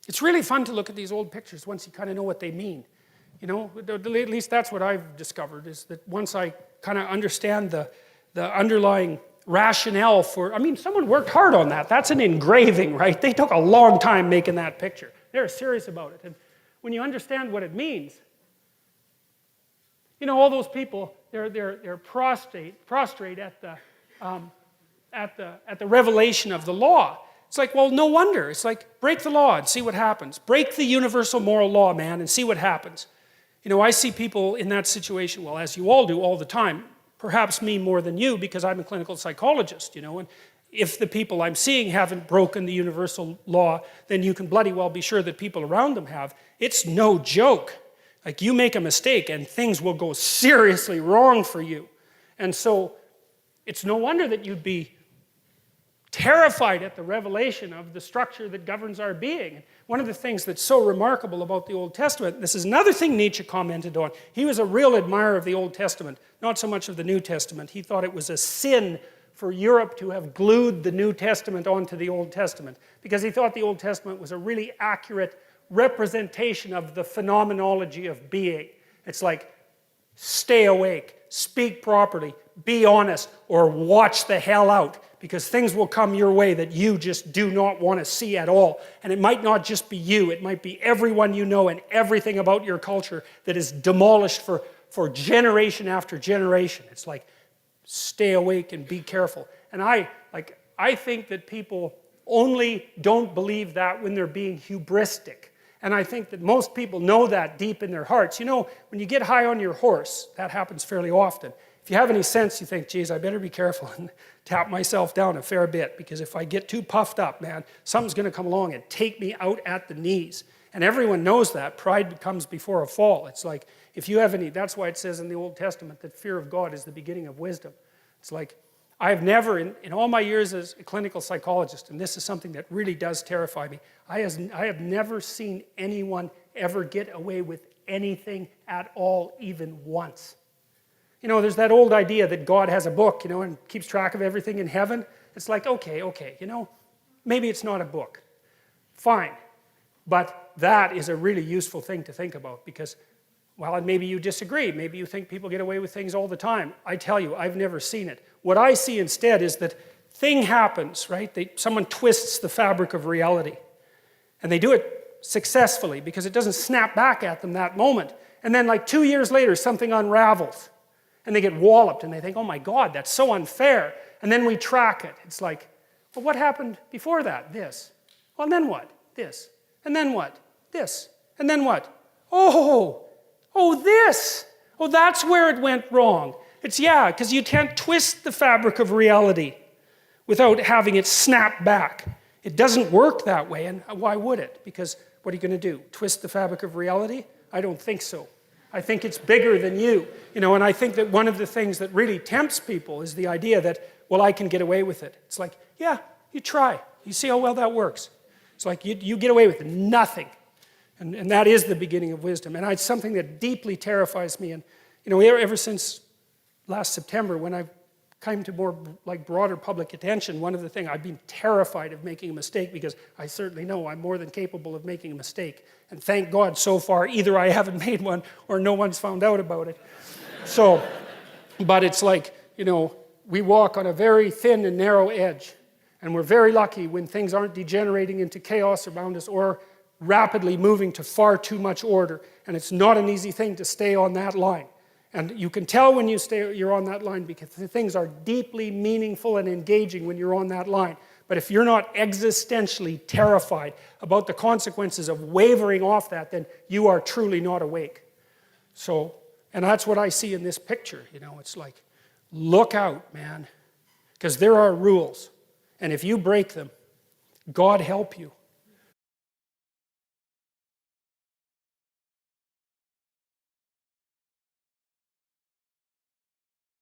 It's really fun to look at these old pictures once you kind of know what they mean. You know, at least that's what I've discovered, is that once I kind of understand the underlying rationale for, I mean, someone worked hard on that. That's an engraving, right? They took a long time making that picture. They're serious about it. And when you understand what it means, you know, all those people, they're prostrate at the revelation of the law. It's like, well, no wonder. It's like, break the law and see what happens. Break the universal moral law, man, and see what happens. You know, I see people in that situation, well, as you all do all the time, perhaps me more than you because I'm a clinical psychologist, you know, and if the people I'm seeing haven't broken the universal law, then you can bloody well be sure that people around them have. It's no joke. Like, you make a mistake and things will go seriously wrong for you. And so it's no wonder that you'd be terrified at the revelation of the structure that governs our being. One of the things that's so remarkable about the Old Testament, this is another thing Nietzsche commented on. He was a real admirer of the Old Testament, not so much of the New Testament. He thought it was a sin for Europe to have glued the New Testament onto the Old Testament, because he thought the Old Testament was a really accurate representation of the phenomenology of being. It's like, stay awake, speak properly, be honest, or watch the hell out, because things will come your way that you just do not want to see at all. And it might not just be you, it might be everyone you know and everything about your culture that is demolished for generation after generation. It's like, stay awake and be careful. And I think that people only don't believe that when they're being hubristic. And I think that most people know that deep in their hearts. You know, when you get high on your horse, that happens fairly often. If you have any sense, you think, geez, I better be careful and tap myself down a fair bit, because if I get too puffed up, man, something's going to come along and take me out at the knees. And everyone knows that. Pride comes before a fall. It's like, if you have any, that's why it says in the Old Testament that fear of God is the beginning of wisdom. It's like, I've never, in all my years as a clinical psychologist, and this is something that really does terrify me, I have never seen anyone ever get away with anything at all, even once. You know, there's that old idea that God has a book, you know, and keeps track of everything in heaven. It's like, okay, you know, maybe it's not a book. Fine. But that is a really useful thing to think about, because, well, and maybe you disagree. Maybe you think people get away with things all the time. I tell you, I've never seen it. What I see instead is that thing happens, right? Someone twists the fabric of reality. And they do it successfully because it doesn't snap back at them that moment. And then like 2 years later, something unravels. And they get walloped and they think, oh my God, that's so unfair. And then we track it. It's like, well, what happened before that? This. Well, and then what? This. And then what? This. And then what? Oh, this. Oh, that's where it went wrong. It's, yeah, because you can't twist the fabric of reality without having it snap back. It doesn't work that way, and why would it? Because what are you going to do? Twist the fabric of reality? I don't think so. I think it's bigger than you. You know, and I think that one of the things that really tempts people is the idea that, well, I can get away with it. It's like, yeah, you try. You see how well that works. It's like you get away with nothing. And that is the beginning of wisdom. And it's something that deeply terrifies me. And, you know, ever since last September, when I came to more like broader public attention, one of the things, I've been terrified of making a mistake, because I certainly know I'm more than capable of making a mistake. And thank God so far, either I haven't made one or no one's found out about it. So, but it's like, you know, we walk on a very thin and narrow edge. And we're very lucky when things aren't degenerating into chaos around us or rapidly moving to far too much order. And it's not an easy thing to stay on that line. And you can tell when you're on that line, because things are deeply meaningful and engaging when you're on that line. But if you're not existentially terrified about the consequences of wavering off that, then you are truly not awake. So, and that's what I see in this picture. You know, it's like, look out, man. Because there are rules. And if you break them, God help you.